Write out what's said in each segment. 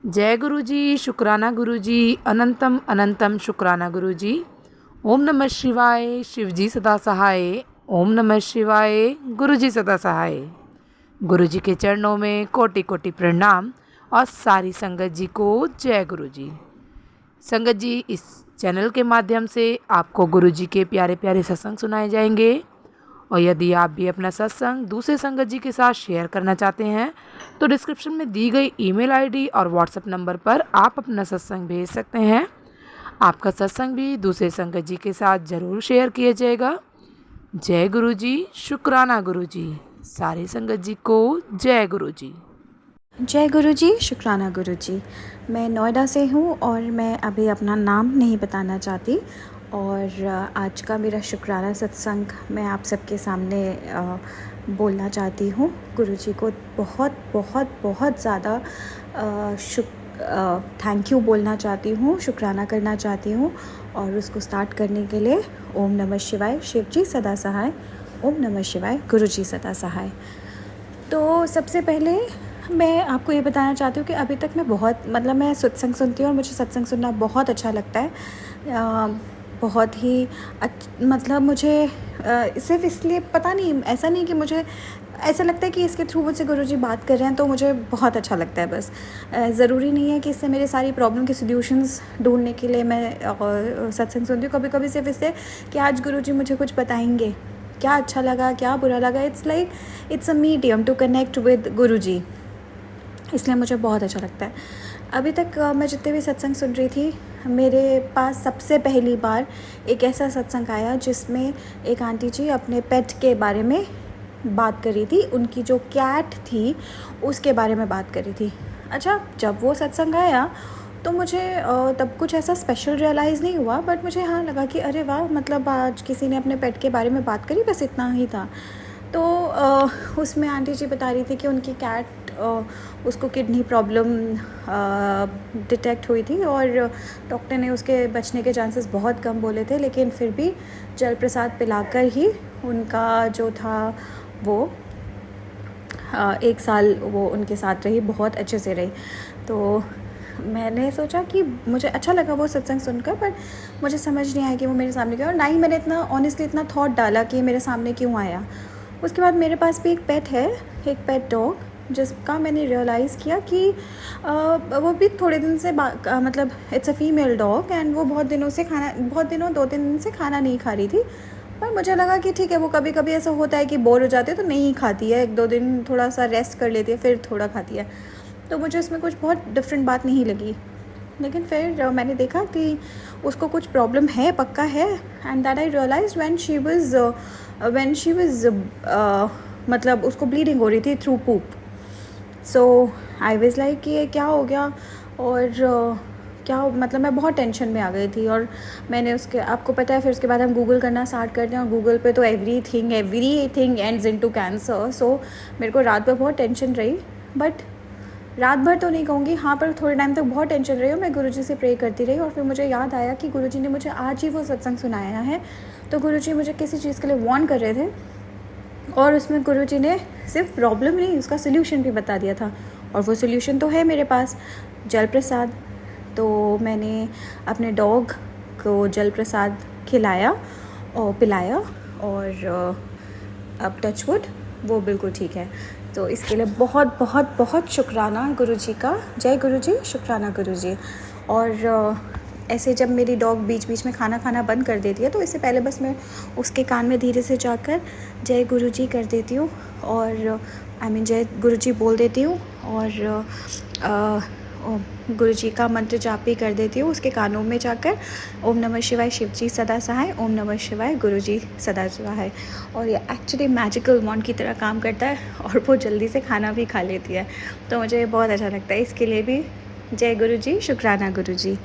जय गुरु जी, शुक्राना गुरु जी, अनंतम अनंतम शुक्राना गुरु जी। ओम नमः शिवाय, शिव जी सदा सहाय। ओम नमः शिवाय, गुरु जी सदा सहाय। गुरु जी के चरणों में कोटि कोटि प्रणाम और सारी संगत जी को जय गुरु जी। संगत जी, इस चैनल के माध्यम से आपको गुरु जी के प्यारे प्यारे सत्संग सुनाए जाएंगे और यदि आप भी अपना सत्संग दूसरे संगत जी के साथ शेयर करना चाहते हैं तो डिस्क्रिप्शन में दी गई ईमेल आईडी और व्हाट्सएप नंबर पर आप अपना सत्संग भेज सकते हैं। आपका सत्संग भी दूसरे संगत जी के साथ ज़रूर शेयर किया जाएगा। जय गुरु जी, शुक्राना गुरु जी। सारी संगत जी को जय गुरु जी। जय गुरु जी, शुक्राना गुरु जी। मैं नोएडा से हूँ और मैं अभी अपना नाम नहीं बताना चाहती। और आज का मेरा शुक्राना सत्संग मैं आप सबके सामने बोलना चाहती हूँ। गुरु जी को बहुत बहुत बहुत ज़्यादा थैंक यू बोलना चाहती हूँ, शुक्राना करना चाहती हूँ। और उसको स्टार्ट करने के लिए ओम नमः शिवाय, शिव जी सदा सहाय। ओम नमः शिवाय, गुरु जी सदा सहाय। तो सबसे पहले मैं आपको ये बताना चाहती हूँ कि अभी तक मैं मैं सत्संग सुनती हूँ और मुझे सत्संग सुनना बहुत अच्छा लगता है। बहुत ही मुझे सिर्फ इसलिए पता नहीं, ऐसा नहीं कि मुझे ऐसा लगता है कि इसके थ्रू मुझसे गुरुजी बात कर रहे हैं तो मुझे बहुत अच्छा लगता है। बस ज़रूरी नहीं है कि इससे मेरे सारी प्रॉब्लम के सॉल्यूशंस ढूंढने के लिए मैं सत्संग सुनती हूँ। कभी कभी सिर्फ इससे कि आज गुरुजी मुझे कुछ बताएंगे, क्या अच्छा लगा, क्या बुरा लगा। It's a medium to connect with Guruji, इसलिए मुझे बहुत अच्छा लगता है। अभी तक मैं जितने भी सत्संग सुन रही थी, मेरे पास सबसे पहली बार एक ऐसा सत्संग आया जिसमें एक आंटी जी अपने पेट के बारे में बात कर रही थी। उनकी जो कैट थी उसके बारे में बात कर रही थी। अच्छा, जब वो सत्संग आया तो मुझे तब कुछ ऐसा स्पेशल रियलाइज़ नहीं हुआ, बट मुझे हाँ लगा कि अरे वाह, मतलब आज किसी ने अपने पेट के बारे में बात करी, बस इतना ही था। तो उसमें आंटी जी बता रही थी कि उनकी कैट उसको किडनी प्रॉब्लम डिटेक्ट हुई थी और डॉक्टर ने उसके बचने के चांसेस बहुत कम बोले थे, लेकिन फिर भी जल प्रसाद पिलाकर ही उनका जो था वो 1 साल वो उनके साथ रही, बहुत अच्छे से रही। तो मैंने सोचा कि मुझे अच्छा लगा वो सत्संग सुनकर, पर मुझे समझ नहीं आया कि वो मेरे सामने क्यों, और ना ही मैंने इतना ऑनेस्टली इतना थॉट डाला कि मेरे सामने क्यों आया। उसके बाद मेरे पास भी एक पेट है, एक पेट डॉग, जिसका मैंने रियलाइज़ किया कि वो भी थोड़े दिन से मतलब it's a female dog and वो बहुत दिनों 2-3 दिन से खाना नहीं खा रही थी। पर मुझे लगा कि ठीक है, वो कभी कभी ऐसा होता है कि बोर हो जाते हैं तो नहीं खाती है, 1-2 दिन थोड़ा सा रेस्ट कर लेती है, फिर थोड़ा खाती है। तो मुझे उसमें कुछ बहुत डिफरेंट बात नहीं लगी। लेकिन फिर मैंने देखा कि उसको कुछ प्रॉब्लम है, पक्का है। And that I realize when she was मतलब उसको ब्लीडिंग हो रही थी through poop. So I was like कि ये क्या हो गया, और क्या मतलब मैं बहुत टेंशन में आ गई थी। और मैंने उसके, आपको पता है, फिर उसके बाद हम गूगल करना स्टार्ट करते हैं और गूगल पे तो एवरीथिंग एंड्स इनटू कैंसर। सो मेरे को रात भर बहुत टेंशन रही, बट रात भर तो नहीं कहूँगी, हाँ, पर थोड़े टाइम तक बहुत टेंशन रही और मैं गुरुजी से प्रे करती रही। और फिर मुझे याद आया कि गुरुजी ने मुझे आज ही वो सत्संग सुनाया है। तो गुरुजी मुझे किसी चीज़ के लिए वार्न कर रहे थे और उसमें गुरुजी ने सिर्फ प्रॉब्लम नहीं, उसका सोल्यूशन भी बता दिया था। और वो सोल्यूशन तो है मेरे पास, जल प्रसाद। तो मैंने अपने डॉग को जल प्रसाद खिलाया और पिलाया और अब टचवुड वो बिल्कुल ठीक है। तो इसके लिए बहुत बहुत बहुत शुक्राना गुरुजी का। जय गुरुजी, शुक्राना गुरुजी। और ऐसे जब मेरी डॉग बीच बीच में खाना खाना बंद कर देती है तो इससे पहले बस मैं उसके कान में धीरे से जाकर जय गुरुजी कर देती हूँ और जय गुरुजी बोल देती हूँ और गुरुजी का मंत्र जाप भी कर देती हूँ उसके कानों में जाकर। ओम नमः शिवाय, शिव जी सदा सहाय। ओम नमः शिवाय, गुरुजी सदा सहाय। और ये एक्चुअली मैजिकल वॉन्ड की तरह काम करता है और वो जल्दी से खाना भी खा लेती है। तो मुझे बहुत अच्छा लगता है, इसके लिए भी जय गुरुजी, शुक्राना गुरुजी।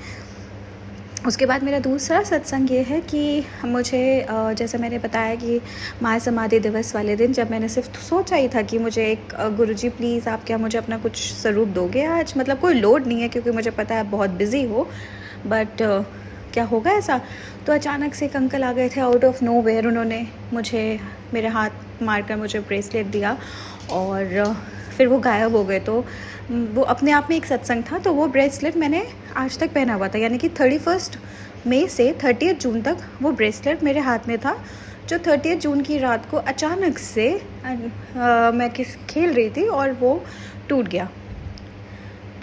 उसके बाद मेरा दूसरा सत्संग ये है कि मुझे जैसे मैंने बताया कि महासमाधि दिवस वाले दिन जब मैंने सिर्फ सोचा ही था कि मुझे एक गुरुजी प्लीज़ आप क्या मुझे अपना कुछ स्वरूप दोगे आज, मतलब कोई लोड नहीं है क्योंकि मुझे पता है बहुत बिज़ी हो, बट क्या होगा ऐसा। तो अचानक से एक अंकल आ गए थे आउट ऑफ नो वेयर, उन्होंने मुझे मेरे हाथ मारकर मुझे ब्रेसलेट दिया और फिर वो गायब हो गए। तो वो अपने आप में एक सत्संग था। तो वो ब्रेसलेट मैंने आज तक पहना हुआ था, यानी कि 31 मई से 30 जून तक वो ब्रेसलेट मेरे हाथ में था, जो 30 जून की रात को अचानक से मैं खेल रही थी और वो टूट गया।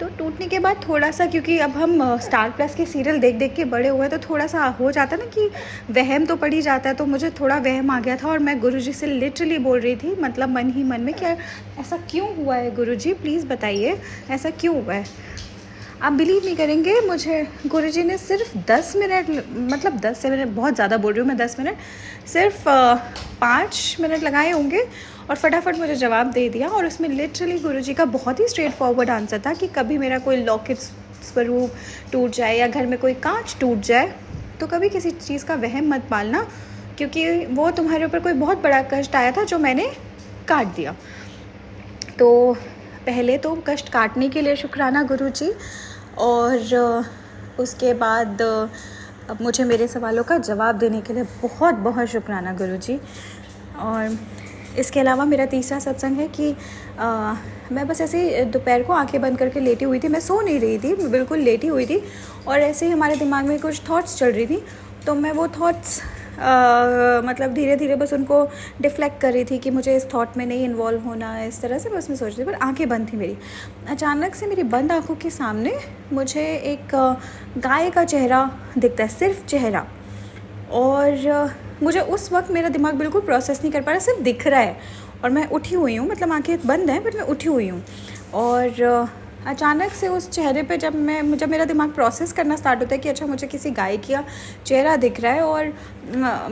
तो टूटने के बाद थोड़ा सा, क्योंकि अब हम स्टार प्लस के सीरियल देख देख के बड़े हुए, तो थोड़ा सा हो जाता ना कि वहम तो पड़ ही जाता है। तो मुझे थोड़ा वहम आ गया था और मैं गुरुजी से लिटरली बोल रही थी, मतलब मन ही मन में, कि ऐसा क्यों हुआ है गुरुजी, प्लीज़ बताइए ऐसा क्यों हुआ है। आप बिलीव नहीं करेंगे, मुझे गुरुजी ने सिर्फ 10 मिनट, मतलब 10 से मिनट बहुत ज़्यादा बोल रही हूँ मैं, 10 मिनट, सिर्फ 5 मिनट लगाए होंगे और फटाफट मुझे जवाब दे दिया। और उसमें लिटरली गुरुजी का बहुत ही स्ट्रेट फॉरवर्ड आंसर था कि कभी मेरा कोई लौकिक स्वरूप टूट जाए या घर में कोई कांच टूट जाए तो कभी किसी चीज़ का वहम मत पालना, क्योंकि वो तुम्हारे ऊपर कोई बहुत बड़ा कष्ट आया था जो मैंने काट दिया। तो पहले तो कष्ट काटने के लिए शुक्राना गुरुजी, और उसके बाद अब मुझे मेरे सवालों का जवाब देने के लिए बहुत बहुत शुक्राना गुरुजी। और इसके अलावा मेरा तीसरा सत्संग है कि मैं बस ऐसे ही दोपहर को आंखें बंद करके लेटी हुई थी, मैं सो नहीं रही थी, बिल्कुल लेटी हुई थी, और ऐसे ही हमारे दिमाग में कुछ थॉट्स चल रही थी। तो मैं वो थॉट्स मतलब धीरे धीरे बस उनको डिफ्लेक्ट कर रही थी कि मुझे इस थॉट में नहीं इन्वॉल्व होना है, इस तरह से बस मैं सोच रही थी, पर आंखें बंद थी मेरी। अचानक से मेरी बंद आंखों के सामने मुझे एक गाय का चेहरा दिखता है, सिर्फ चेहरा। और मुझे उस वक्त मेरा दिमाग बिल्कुल प्रोसेस नहीं कर पा रहा, सिर्फ दिख रहा है, और मैं उठी हुई हूँ, मतलब आंखें बंद हैं बट मैं उठी हुई हूँ। और अचानक से उस चेहरे पे जब मेरा दिमाग प्रोसेस करना स्टार्ट होता है कि अच्छा मुझे किसी गाय का चेहरा दिख रहा है, और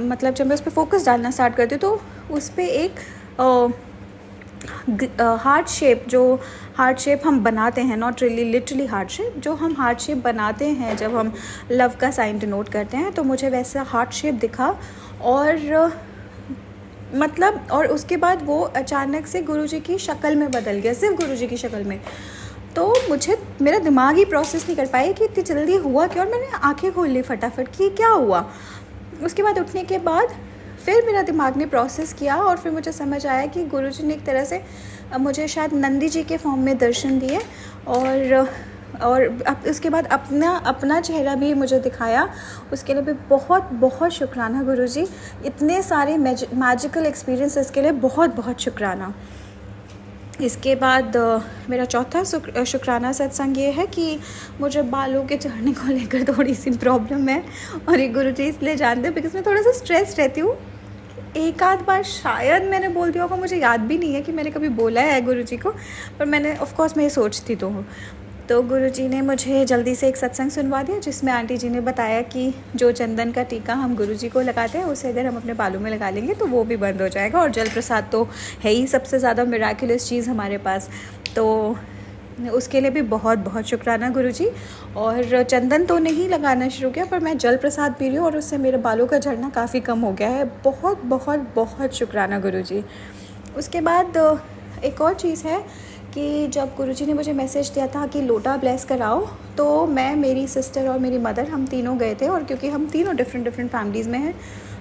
मतलब जब मैं उस पर फोकस डालना स्टार्ट करती हूँ तो उस पर एक हार्ट शेप, जो हार्ट शेप हम बनाते हैं, not really literally heart shape, जो हम हार्ट शेप बनाते हैं जब हम लव का साइन डिनोट करते हैं, तो मुझे वैसा हार्ट शेप दिखा। और मतलब और उसके बाद वो अचानक से गुरुजी की शक्ल में बदल गया, सिर्फ गुरुजी की शक्ल में। तो मुझे मेरा दिमाग ही प्रोसेस नहीं कर पाया कि इतनी जल्दी हुआ क्या, और मैंने आंखें खोल ली फटाफट कि क्या हुआ। उसके बाद उठने के बाद फिर मेरा दिमाग ने प्रोसेस किया, और फिर मुझे समझ आया कि गुरुजी ने एक तरह से मुझे शायद नंदी जी के फॉर्म में दर्शन दिए, और अब उसके बाद अपना चेहरा भी मुझे दिखाया। उसके लिए भी बहुत बहुत शुक्राना गुरुजी, इतने सारे मैजिकल एक्सपीरियंसेस के लिए बहुत बहुत शुक्राना। इसके बाद मेरा चौथा शुक्राना सत्संग ये है कि मुझे बालों के झड़ने को लेकर थोड़ी सी प्रॉब्लम है, और ये गुरुजी इसलिए जानते हैं बिकॉज मैं थोड़ा सा स्ट्रेस रहती हूँ। एक आध बार शायद मैंने बोल दिया होगा, मुझे याद भी नहीं है कि मैंने कभी बोला है गुरुजी को, पर मैंने ऑफ कोर्स मैं ये सोचती तो हूँ। तो गुरुजी ने मुझे जल्दी से एक सत्संग सुनवा दिया जिसमें आंटी जी ने बताया कि जो चंदन का टीका हम गुरुजी को लगाते हैं उसे अगर हम अपने बालों में लगा लेंगे तो वो भी बंद हो जाएगा, और जल प्रसाद तो है ही सबसे ज़्यादा मिराकुलस चीज़ हमारे पास। तो उसके लिए भी बहुत बहुत शुक्राना गुरुजी। और चंदन तो नहीं लगाना शुरू किया, पर मैं जल प्रसाद पी रही हूँ और उससे मेरे बालों का झड़ना काफ़ी कम हो गया है। बहुत बहुत बहुत शुक्राना गुरुजी। उसके बाद एक और चीज़ है कि जब गुरुजी ने मुझे मैसेज दिया था कि लोटा ब्लेस कराओ, तो मैं, मेरी सिस्टर और मेरी मदर, हम तीनों गए थे। और क्योंकि हम तीनों डिफरेंट फैमिलीज़ में हैं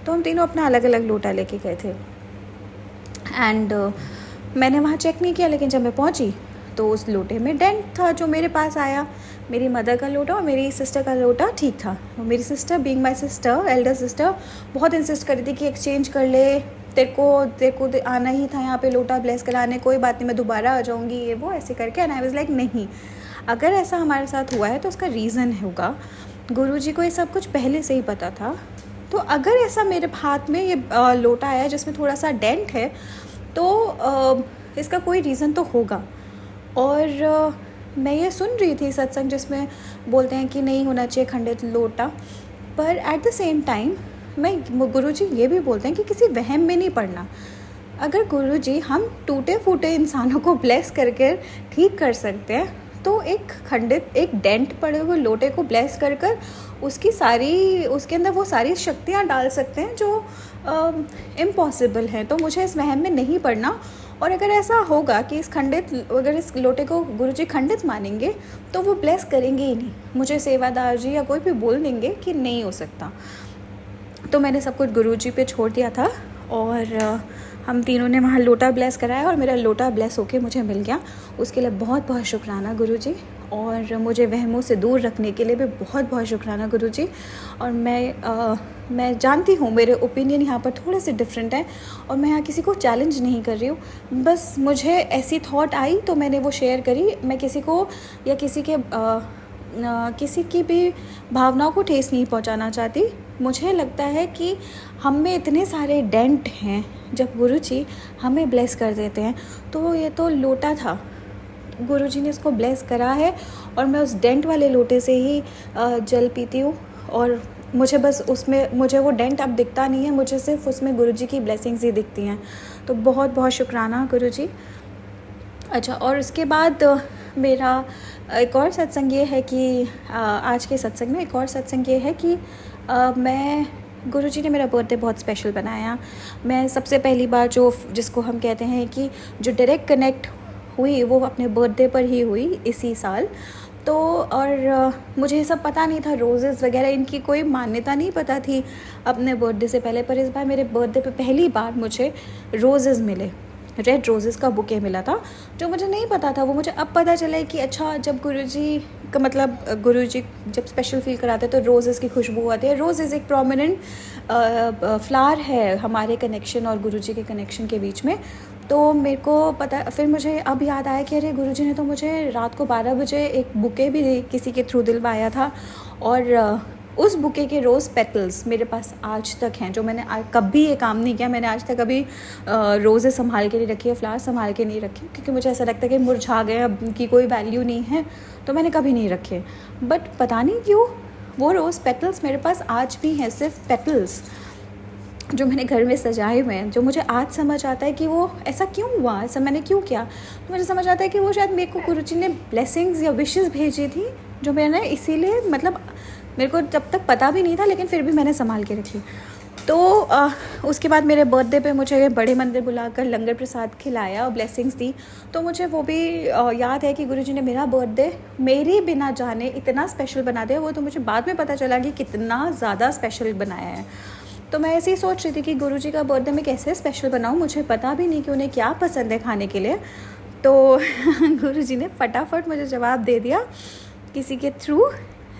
तो हम तीनों अपना अलग अलग लोटा लेके गए थे। एंड मैंने वहाँ चेक नहीं किया, लेकिन जब मैं पहुँची तो उस लोटे में डेंट था जो मेरे पास आया। मेरी मदर का लोटा और मेरी सिस्टर का लोटा ठीक था। मेरी sister, being my sister, Elder sister, बहुत इंसिस्ट कर रही थी कि एक्सचेंज कर ले, तेरे को आना ही था यहाँ पे लोटा ब्लेस कराने, कोई बात नहीं मैं दोबारा आ जाऊँगी, ये वो ऐसे करके। एंड आई वाज लाइक नहीं, अगर ऐसा हमारे साथ हुआ है तो उसका रीज़न होगा। गुरुजी को ये सब कुछ पहले से ही पता था। तो अगर ऐसा मेरे हाथ में ये लोटा आया जिसमें थोड़ा सा डेंट है तो इसका कोई रीज़न तो होगा। और मैं ये सुन रही थी सत्संग जिसमें बोलते हैं कि नहीं होना चाहिए खंडित लोटा, पर एट द सेम टाइम मैं गुरुजी ये भी बोलते हैं कि किसी वहम में नहीं पड़ना। अगर गुरुजी हम टूटे फूटे इंसानों को ब्लेस करके ठीक कर सकते हैं तो एक डेंट पड़े हुए लोटे को ब्लेस कर उसके अंदर वो सारी शक्तियाँ डाल सकते हैं जो इम्पॉसिबल हैं। तो मुझे इस वहम में नहीं पड़ना। और अगर ऐसा होगा कि अगर इस लोटे को गुरुजी खंडित मानेंगे तो वो ब्लेस करेंगे ही नहीं, मुझे सेवादार जी या कोई भी बोल देंगे कि नहीं हो सकता। तो मैंने सब कुछ गुरुजी पे छोड़ दिया था। और हम तीनों ने वहाँ लोटा ब्लेस कराया और मेरा लोटा ब्लेस होके मुझे मिल गया। उसके लिए बहुत बहुत शुक्राना गुरुजी, और मुझे वहमों से दूर रखने के लिए भी बहुत बहुत शुक्राना गुरुजी। और मैं जानती हूँ मेरे ओपिनियन यहाँ पर थोड़े से डिफरेंट हैं, और मैं यहाँ किसी को चैलेंज नहीं कर रही हूँ, बस मुझे ऐसी थॉट आई तो मैंने वो शेयर करी। मैं किसी को या किसी की भी भावनाओं को ठेस नहीं पहुँचाना चाहती। मुझे लगता है कि हम में इतने सारे डेंट हैं, जब गुरुजी हमें ब्लेस कर देते हैं, तो ये तो लोटा था, गुरुजी ने इसको ब्लेस करा है और मैं उस डेंट वाले लोटे से ही जल पीती हूँ। और मुझे बस उसमें, मुझे वो डेंट अब दिखता नहीं है, मुझे सिर्फ उसमें गुरुजी की ब्लेसिंग्स ही दिखती हैं। तो बहुत बहुत शुक्राना गुरुजी। अच्छा, और उसके बाद मेरा एक और सत्संग ये है कि आज के सत्संग में एक और सत्संग ये है कि मैं, गुरुजी ने मेरा बर्थडे बहुत स्पेशल बनाया। मैं सबसे पहली बार जिसको हम कहते हैं कि जो डायरेक्ट कनेक्ट हुई, वो अपने बर्थडे पर ही हुई इसी साल। तो और मुझे ये सब पता नहीं था, रोज़ेज़ वगैरह इनकी कोई मान्यता नहीं पता थी अपने बर्थडे से पहले। पर इस बार मेरे बर्थडे पे पहली बार मुझे रोज़ेज़ मिले, रेड रोज़ेज़ का बुके मिला था, जो मुझे नहीं पता था। वो मुझे अब पता चला है कि अच्छा, जब गुरुजी का मतलब गुरुजी जब स्पेशल फील कराते हैं तो रोज़ेज़ की खुशबू आती है। रोज़ेज़ एक प्रोमिनेंट फ्लावर है हमारे कनेक्शन और गुरुजी के कनेक्शन के बीच में। तो मेरे को पता, फिर मुझे अब याद आया कि अरे गुरुजी ने तो मुझे रात को 12 बजे एक बुके भी किसी के थ्रू दिलवाया था, और उस बुके के रोज़ पेटल्स मेरे पास आज तक हैं, जो मैंने कभी ये काम नहीं किया। मैंने आज तक कभी रोज़ें संभाल के नहीं रखी है, फ्लावर संभाल के नहीं रखे, क्योंकि मुझे ऐसा लगता है कि मुरझा गए, अब उनकी कोई वैल्यू नहीं है, तो मैंने कभी नहीं रखे। बट पता नहीं क्यों वो रोज़ पेटल्स मेरे पास आज भी हैं, सिर्फ पेटल्स जो मैंने घर में सजाए हुए हैं, जो मुझे आज समझ आता है कि वो ऐसा क्यों हुआ, ऐसा मैंने क्यों किया। तो मुझे समझ आता है कि वो शायद मेरे को गुरुजी ने ब्लेसिंग्स या विशेस भेजी थी, जो मैंने इसीलिए, मतलब मेरे को जब तक पता भी नहीं था, लेकिन फिर भी मैंने संभाल के रखी। तो उसके बाद मेरे बर्थडे पे मुझे बड़े मंदिर बुलाकर लंगर प्रसाद खिलाया और ब्लेसिंग्स दी। तो मुझे वो भी याद है कि गुरुजी ने मेरा बर्थडे मेरे बिना जाने इतना स्पेशल बना दिया। वो तो मुझे बाद में पता चला कि कितना ज़्यादा स्पेशल बनाया है। तो मैं ऐसे ही सोच रही थी कि गुरुजी का बर्थडे मैं कैसे स्पेशल बनाऊँ, मुझे पता भी नहीं कि उन्हें क्या पसंद है खाने के लिए। तो गुरुजी ने फटाफट मुझे जवाब दे दिया किसी के थ्रू,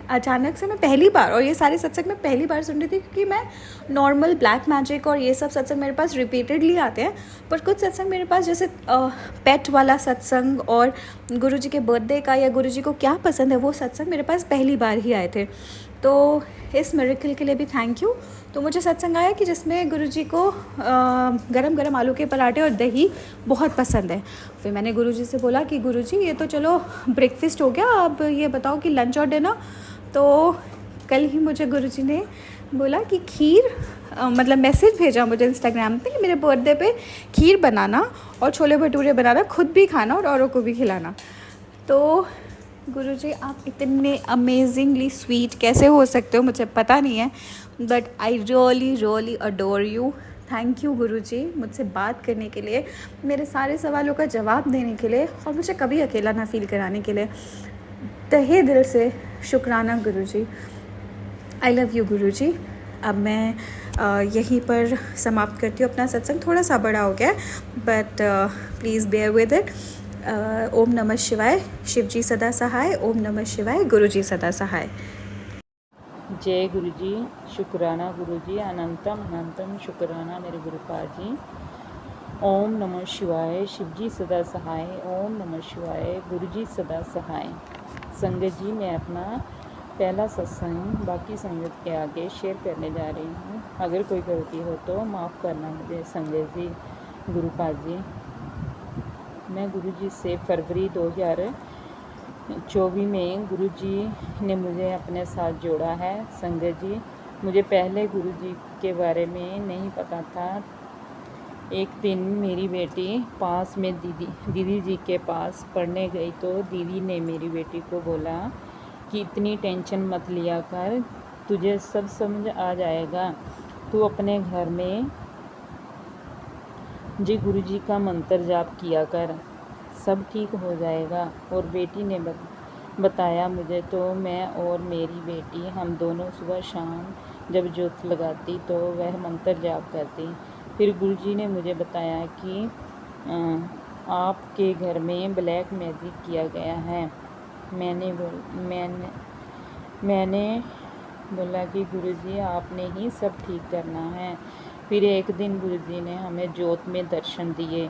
अचानक से। मैं पहली बार, और ये सारे सत्संग मैं पहली बार सुन रही थी, क्योंकि मैं नॉर्मल ब्लैक मैजिक और ये सब सत्संग मेरे पास रिपीटेडली आते हैं, पर कुछ सत्संग मेरे पास जैसे पेट वाला सत्संग और गुरुजी के बर्थडे का या गुरुजी को क्या पसंद है वो सत्संग मेरे पास पहली बार ही आए थे। तो इस मिरेकल के लिए भी थैंक यू। तो मुझे सत्संग आया कि जिसमें गुरुजी को गरम गरम आलू के पराठे और दही बहुत पसंद है। फिर मैंने गुरुजी से बोला कि गुरुजी ये तो चलो ब्रेकफास्ट हो गया, अब ये बताओ कि लंच और डिनर। तो कल ही मुझे गुरुजी ने बोला कि खीर, मतलब मैसेज भेजा मुझे इंस्टाग्राम पे कि मेरे बर्थडे पे खीर बनाना और छोले भटूरे बनाना, खुद भी खाना और औरों को भी खिलाना। तो गुरुजी आप इतने अमेजिंगली स्वीट कैसे हो सकते हो मुझे पता नहीं है, but I really really adore you. Thank you Guruji, मुझसे बात करने के लिए, मेरे सारे सवालों का जवाब देने के लिए, और मुझे कभी अकेला ना फील कराने के लिए। तहे दिल से शुक्राना गुरुजी। आई लव यू गुरुजी। अब मैं यहीं पर समाप्त करती हूँ अपना सत्संग। थोड़ा सा बड़ा हो गया, but please bear with it. ओम नमः शिवाय, शिव जी सदा सहाय। ओम नमः शिवाय, गुरु जी सदा सहाय। जय गुरु जी, शुक्राना गुरु जी, अनंतम अनंतम शुक्राना मेरे गुरुपाद जी। ओम नमः शिवाय, शिव जी सदा सहाय। ओम नमः शिवाय, गुरु जी सदा सहाय। संगत जी, मैं अपना पहला सत्संग बाकी संगत के आगे शेयर करने जा रही हूँ। अगर कोई गलती हो तो माफ़ करना मुझे संगत जी, गुरुपाद जी। मैं गुरुजी से फरवरी 2024 में गुरुजी ने मुझे अपने साथ जोड़ा है। संगत जी, मुझे पहले गुरुजी के बारे में नहीं पता था। एक दिन मेरी बेटी पास में दीदी जी के पास पढ़ने गई, तो दीदी ने मेरी बेटी को बोला कि इतनी टेंशन मत लिया कर, तुझे सब समझ आ जाएगा, तू अपने घर में जी गुरुजी का मंत्र जाप किया कर, सब ठीक हो जाएगा। और बेटी ने बताया मुझे, तो मैं और मेरी बेटी हम दोनों सुबह शाम जब ज्योत लगाती तो वह मंत्र जाप करती। फिर गुरुजी ने मुझे बताया कि आपके घर में ब्लैक मैजिक किया गया है। मैंने बोला कि गुरुजी आपने ही सब ठीक करना है। फिर एक दिन गुरुजी ने हमें जोत में दर्शन दिए।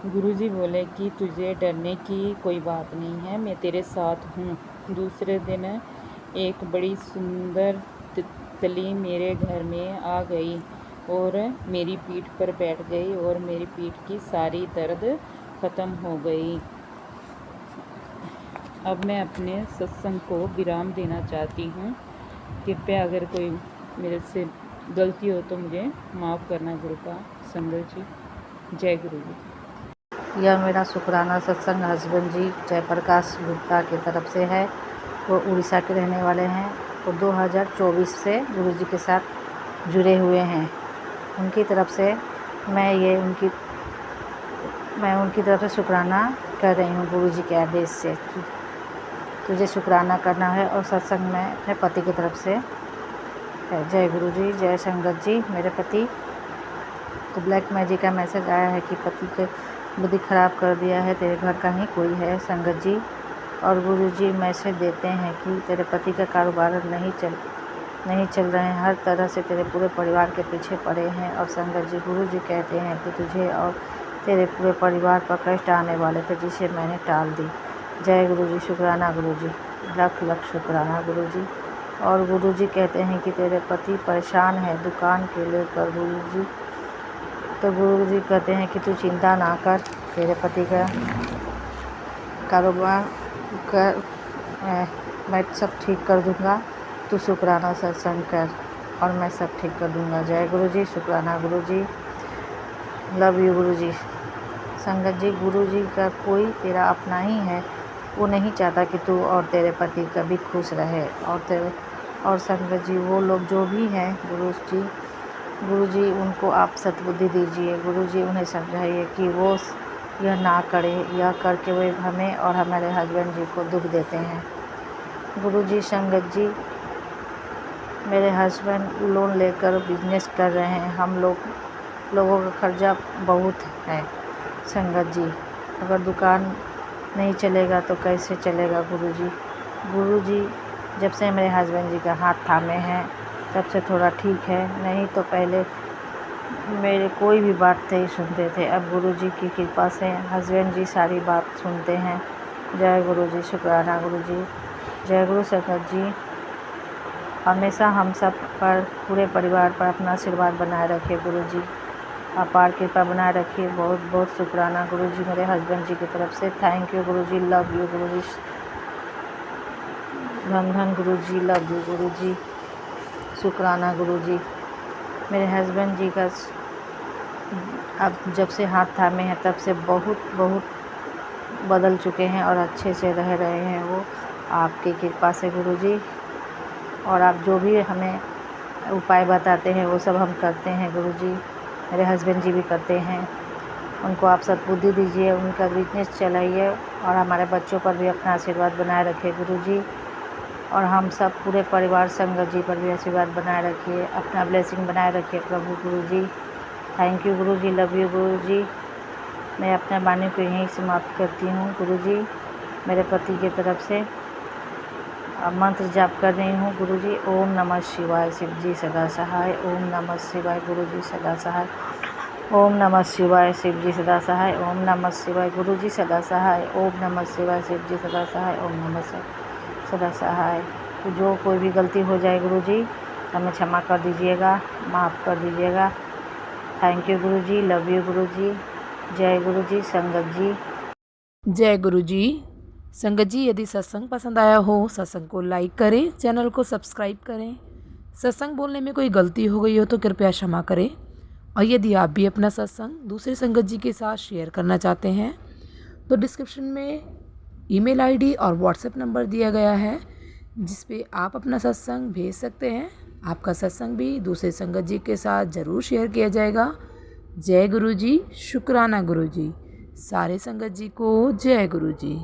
गुरुजी बोले कि तुझे डरने की कोई बात नहीं है, मैं तेरे साथ हूँ। दूसरे दिन एक बड़ी सुंदर तितली मेरे घर में आ गई और मेरी पीठ पर बैठ गई और मेरी पीठ की सारी दर्द ख़त्म हो गई। अब मैं अपने सत्संग को विराम देना चाहती हूँ। कृपया अगर कोई मेरे से गलती हो तो मुझे माफ़ करना गुरु का संगत जी। जय गुरु जी। यह मेरा शुक्राना सत्संग हस्बैंड जी जयप्रकाश गुप्ता की तरफ से है। वो उड़ीसा के रहने वाले हैं। वो 2024 से गुरु जी के साथ जुड़े हुए हैं। उनकी तरफ से मैं उनकी तरफ से शुक्राना कर रही हूँ गुरु जी के आदेश से। तुझे शुक्राना करना है और सत्संग में अपने पति की तरफ से है। जय गुरु जी, जय संगत जी। मेरे पति को ब्लैक मैजिक का मैसेज आया है कि पति के बुद्धि ख़राब कर दिया है, तेरे घर का ही कोई है संगत जी। और गुरु जी मैसेज देते हैं कि तेरे पति का कारोबार नहीं चल रहे हैं, हर तरह से तेरे पूरे परिवार के पीछे पड़े हैं। और संगत जी गुरु जी कहते हैं कि तुझे और तेरे पूरे परिवार पर कष्ट आने वाले थे जिसे मैंने टाल दी। जय गुरु जी, शुक्राना गुरु जी, लख लख शुक्राना गुरु जी। और गुरु जी कहते हैं कि तेरे पति परेशान है दुकान के लेकर गुरु जी। तो गुरु जी कहते हैं कि तू चिंता ना कर, तेरे पति का कारोबार कर, मैं सब ठीक कर दूंगा। तू शुक्राना सत्संग कर और मैं सब ठीक कर दूंगा। जय गुरु जी, शुक्राना गुरु जी, लव यू गुरु जी। संगत जी गुरु जी का कोई तेरा अपना ही है। वो नहीं चाहता कि तू और तेरे पति कभी खुश रहे। और संगत जी वो लोग जो भी हैं गुरु जी उनको आप सद्बुद्धि दीजिए। गुरु जी उन्हें समझाइए कि वो यह ना करे, यह करके वे हमें और हमारे हस्बैंड जी को दुख देते हैं। गुरु जी संगत जी मेरे हस्बैंड लोन लेकर बिजनेस कर रहे हैं। हम लोगों का खर्चा बहुत है संगत जी। अगर दुकान नहीं चलेगा तो कैसे चलेगा गुरु जी। गुरु जी जब से मेरे हस्बैंड जी का हाथ थामे हैं तब से थोड़ा ठीक है, नहीं तो पहले मेरे कोई भी बात नहीं सुनते थे। अब गुरु जी की कृपा से हस्बैंड जी सारी बात सुनते हैं। जय गुरु जी, शुक्राना गुरु जी। जय गुरु संगत जी, हमेशा हम सब पर पूरे परिवार पर अपना आशीर्वाद बनाए रखिए गुरु जी, अपार कृपा बनाए रखिए। बहुत बहुत शुक्राना गुरु जी मेरे हस्बैंड जी की तरफ से। Thank you Guru ji, love you गुरु जी, धन धन गुरु जी, लव यू गुरु जी, शुक्राना गुरु जी। मेरे हस्बैंड जी का अब जब से हाथ थामे हैं तब से बहुत बदल चुके हैं और अच्छे से रह रहे हैं वो, आपकी कृपा से गुरु जी। और आप जो भी हमें उपाय बताते हैं वो सब हम करते हैं गुरु जी। मेरे हस्बैंड जी भी करते हैं। उनको आप सद्बुद्धि दीजिए, उनका बिजनेस चलाइए और हमारे बच्चों पर भी अपना आशीर्वाद बनाए रखिए गुरु जी। और हम सब पूरे परिवार संगत जी पर भी आशीर्वाद बनाए रखिए, अपना ब्लेसिंग बनाए रखिए प्रभु गुरु जी। Thank you Guru ji, love you गुरु जी। मैं अपने वाणी को यहीं समाप्त करती हूँ गुरु जी। मेरे पति की तरफ से मंत्र जाप कर रही हूँ गुरु जी। ओम नमः शिवाय, शिव जी सदा सहाय। ओम नमः शिवाय, गुरु जी सदा सहाय। ओम नमः शिवाय, शिव जी सदा सहाय। ओम नमः शिवाय, गुरु जी सदा सहाय। ओम नमः शिवाय, शिव जी सदा सहाय। ओम नमः सदा सहाय। तो जो कोई भी गलती हो जाए गुरु जी हमें क्षमा कर दीजिएगा, माफ़ कर दीजिएगा। Thank you Guru ji, love you गुरु जी। जय गुरु जी, संगत जी। जय गुरु जी। संगत जी यदि सत्संग पसंद आया हो सत्संग को लाइक करें, चैनल को सब्सक्राइब करें। सत्संग बोलने में कोई गलती हो गई हो तो कृपया क्षमा करें। और यदि आप भी अपना सत्संग दूसरे संगत जी के साथ शेयर करना चाहते हैं तो डिस्क्रिप्शन में ईमेल आईडी और व्हाट्सएप नंबर दिया गया है जिस पे आप अपना सत्संग भेज सकते हैं। आपका सत्संग भी दूसरे संगत जी के साथ ज़रूर शेयर किया जाएगा। जय गुरु जी, शुक्राना गुरु जी। सारे संगत जी को जय गुरु जी।